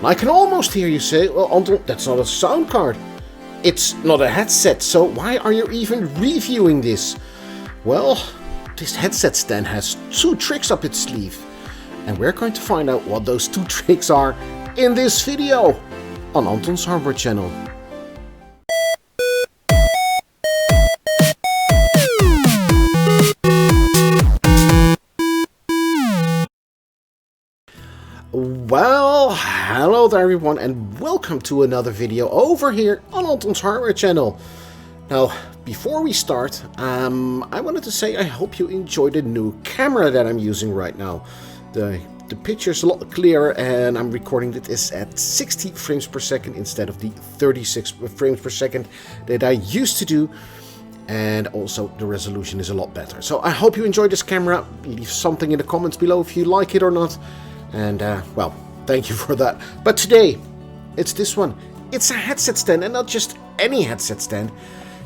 I can almost hear you say, well, Anton, that's not a sound card. It's not a headset, so why are you even reviewing this? Well, this headset stand has 2 tricks up its sleeve. And we're going to find out what those 2 tricks are in this video on Anton's Hardware channel. Well, hello there everyone and welcome to another video over here on Anton's Hardware channel. Now, before we start, I wanted to say I hope you enjoyed the new camera that I'm using right now. The picture's a lot clearer and I'm recording this at 60 frames per second instead of the 36 frames per second that I used to do. And also the resolution is a lot better. So I hope you enjoyed this camera. Leave something in the comments below if you like it or not. And, well, thank you for that. But today, it's this one. It's a headset stand, and not just any headset stand.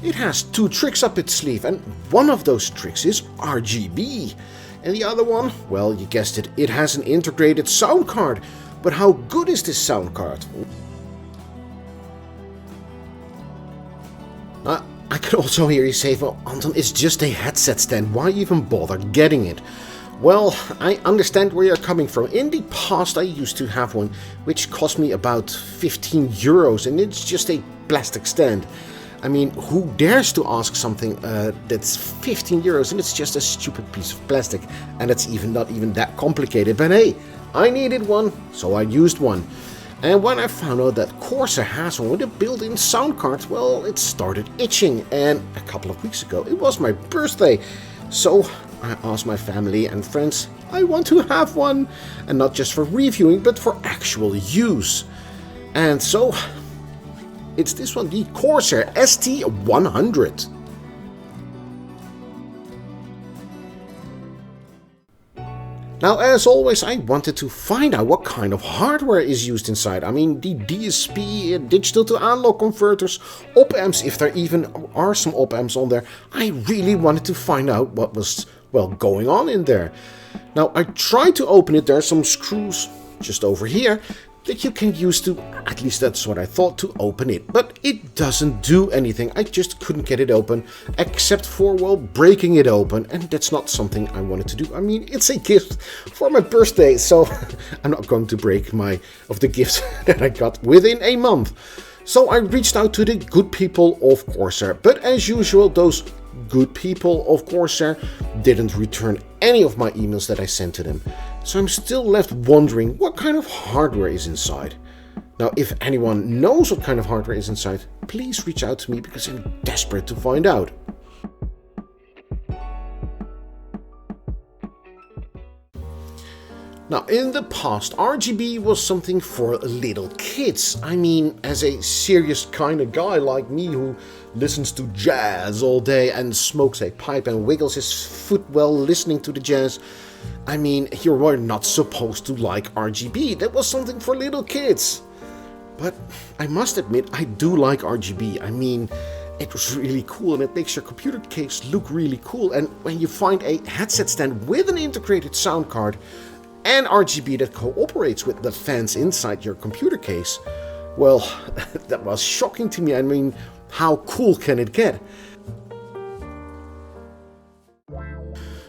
It has 2 tricks up its sleeve, and one of those tricks is RGB. And the other one, well, you guessed it, it has an integrated sound card. But how good is this sound card? I can also hear you say, well, Anton, it's just a headset stand. Why even bother getting it? Well, I understand where you're coming from. In the past I used to have one which cost me about 15 euros and it's just a plastic stand. I mean, who dares to ask something that's 15 euros and it's just a stupid piece of plastic, and it's not even that complicated. But hey, I needed one, so I used one. And when I found out that Corsair has one with a built-in sound card, well, it started itching. And a couple of weeks ago, it was my birthday. So I asked my family and friends, I want to have one, and not just for reviewing, but for actual use. And so, it's this one, the Corsair ST100. Now, as always, I wanted to find out what kind of hardware is used inside. I mean, the DSP, digital to analog converters, op-amps, if there even are some op-amps on there. I really wanted to find out what was, well, going on in there. Now, I tried to open it. There are some screws just over here that you can use to, at least that's what I thought, to open it. But it doesn't do anything. I just couldn't get it open, except for, well, breaking it open. And that's not something I wanted to do. I mean, it's a gift for my birthday, so I'm not going to break the gifts that I got within a month. So I reached out to the good people of Corsair. But as usual, those good people of Corsair didn't return any of my emails that I sent to them. So I'm still left wondering what kind of hardware is inside. Now, if anyone knows what kind of hardware is inside, please reach out to me because I'm desperate to find out. Now, in the past, RGB was something for little kids. I mean, as a serious kind of guy like me who listens to jazz all day and smokes a pipe and wiggles his foot while listening to the jazz, I mean, you were not supposed to like RGB. That was something for little kids. But I must admit, I do like RGB. I mean, it was really cool and it makes your computer case look really cool. And when you find a headset stand with an integrated sound card and RGB that cooperates with the fans inside your computer case, well, that was shocking to me. I mean, how cool can it get?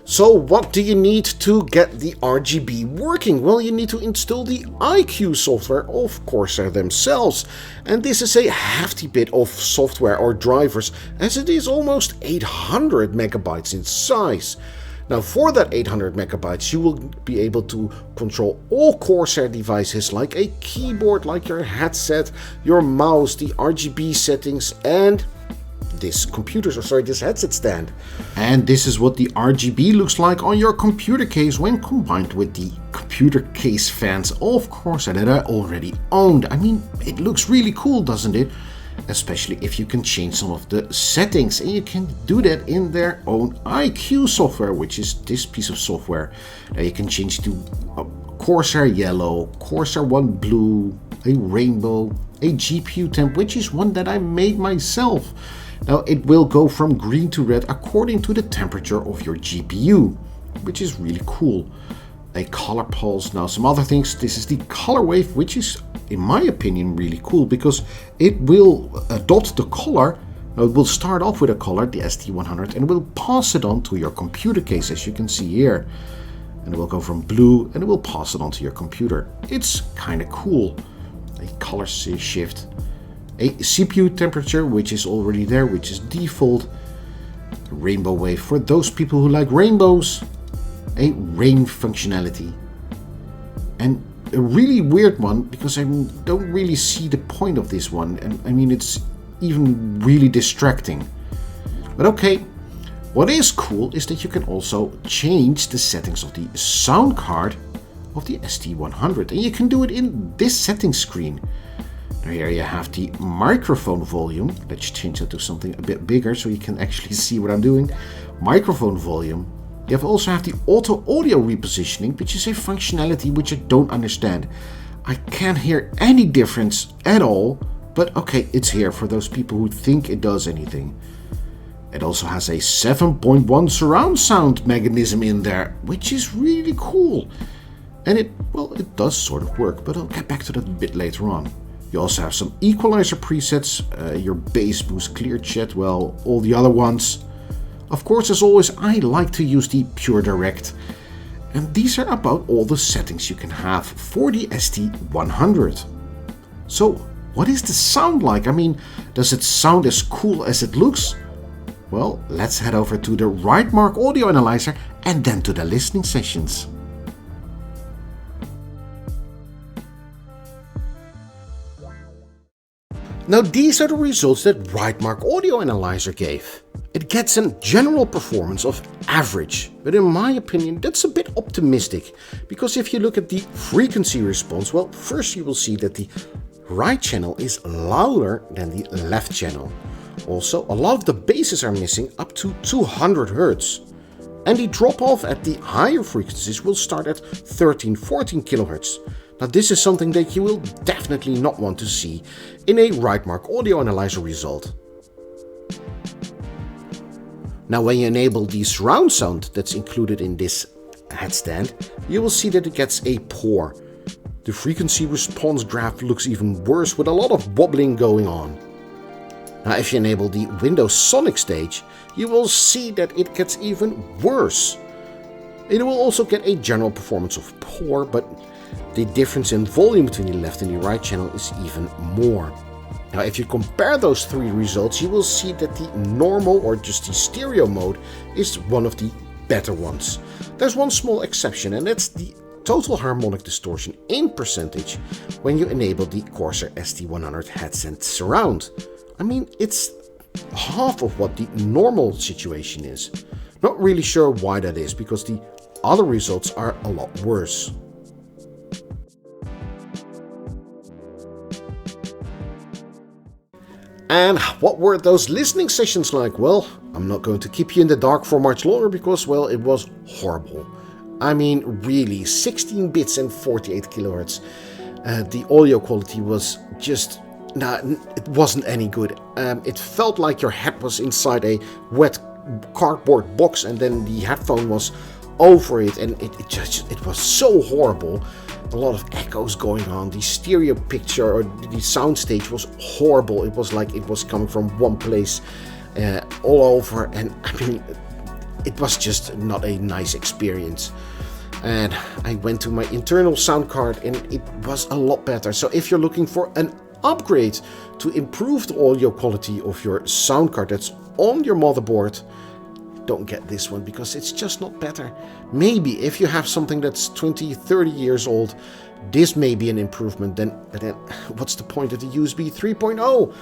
So what do you need to get the RGB working? Well, you need to install the iCUE software of Corsair themselves. And this is a hefty bit of software or drivers, as it is almost 800 megabytes in size. Now, for that 800 megabytes, you will be able to control all Corsair devices like a keyboard, like your headset, your mouse, the RGB settings, and this headset stand. And this is what the RGB looks like on your computer case when combined with the computer case fans of Corsair that I already owned. I mean, it looks really cool, doesn't it? Especially if you can change some of the settings, and you can do that in their own iCUE software, which is this piece of software. Now you can change to Corsair yellow, Corsair one blue, a rainbow, a GPU temp, which is one that I made myself. Now it will go from green to red according to the temperature of your GPU, which is really cool. A color pulse. Now some other things. This is the color wave, which is in my opinion, really cool because it will adopt the color. It will start off with a color, the ST100, and will pass it on to your computer case, as you can see here. And it will go from blue and it will pass it on to your computer. It's kind of cool. A color shift. A CPU temperature, which is already there, which is default. A rainbow wave for those people who like rainbows. A rain functionality. And a really weird one, because I don't really see the point of this one. And I mean, it's even really distracting. But okay, what is cool is that you can also change the settings of the sound card of the ST100. And you can do it in this settings screen. Now here you have the microphone volume. Let's change that to something a bit bigger so you can actually see what I'm doing. Microphone volume. You also have the auto audio repositioning, which is a functionality which I don't understand. I can't hear any difference at all, but okay, it's here for those people who think it does anything. It also has a 7.1 surround sound mechanism in there, which is really cool. And it does sort of work, but I'll get back to that a bit later on. You also have some equalizer presets, your bass boost, clear chat, well, all the other ones. Of course, as always, I like to use the Pure Direct. And these are about all the settings you can have for the ST100. So, what does the sound like? I mean, does it sound as cool as it looks? Well, let's head over to the Rightmark audio analyzer and then to the listening sessions. Now these are the results that Rightmark Audio Analyzer gave. It gets a general performance of average, but in my opinion that's a bit optimistic, because if you look at the frequency response, well, first you will see that the right channel is louder than the left channel. Also, a lot of the basses are missing up to 200 Hz. And the drop off at the higher frequencies will start at 13-14 kHz. Now this is something that you will definitely not want to see in a Rightmark audio analyzer result. Now when you enable the surround sound that's included in this headstand, you will see that it gets a poor. The frequency response graph looks even worse with a lot of wobbling going on. Now if you enable the Windows Sonic stage, you will see that it gets even worse. It will also get a general performance of poor, but the difference in volume between the left and the right channel is even more. Now if you compare those three results, you will see that the normal or just the stereo mode is one of the better ones. There's one small exception, and that's the total harmonic distortion in percentage when you enable the Corsair ST100 headset surround. I mean, it's half of what the normal situation is. Not really sure why that is, because the other results are a lot worse. And what were those listening sessions like? Well, I'm not going to keep you in the dark for much longer because, well, it was horrible. I mean, really, 16 bits and 48 kHz. The audio quality was just, it wasn't any good. It felt like your head was inside a wet cardboard box and then the headphone was over it, and it was so horrible. A lot of echoes going on. The stereo picture or the sound stage was horrible. It was like it was coming from one place all over, and I mean, it was just not a nice experience. And I went to my internal sound card and it was a lot better. So if you're looking for an upgrade to improve the audio quality of your sound card that's on your motherboard, don't get this one because it's just not better. Maybe if you have something that's 20-30 years old, this may be an improvement. Then what's the point of the USB 3.0?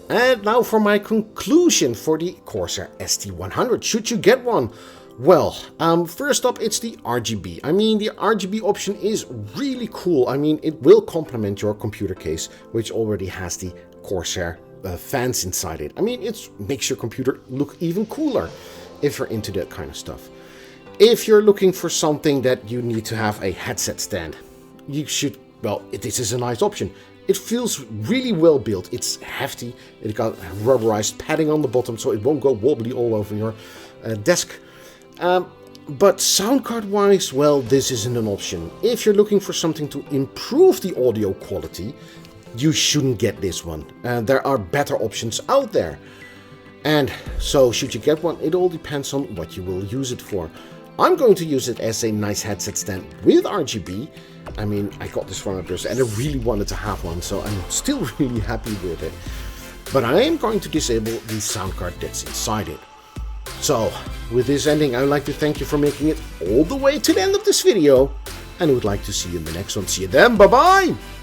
And now for my conclusion for the Corsair ST100. Should you get one? Well, first up, it's the RGB. I mean, the RGB option is really cool. I mean, it will complement your computer case, which already has the Corsair fans inside it. I mean, it makes your computer look even cooler if you're into that kind of stuff. If you're looking for something that you need to have a headset stand, you should, well, this is a nice option. It feels really well built. It's hefty. It got rubberized padding on the bottom so it won't go wobbly all over your desk. But sound card wise, well, this isn't an option. If you're looking for something to improve the audio quality, you shouldn't get this one. There are better options out there. And so should you get one, it all depends on what you will use it for. I'm going to use it as a nice headset stand with RGB. I mean, I got this from a person and I really wanted to have one, so I'm still really happy with it. But I am going to disable the sound card that's inside it. So, with this ending, I would like to thank you for making it all the way to the end of this video. And I would like to see you in the next one. See you then, bye bye!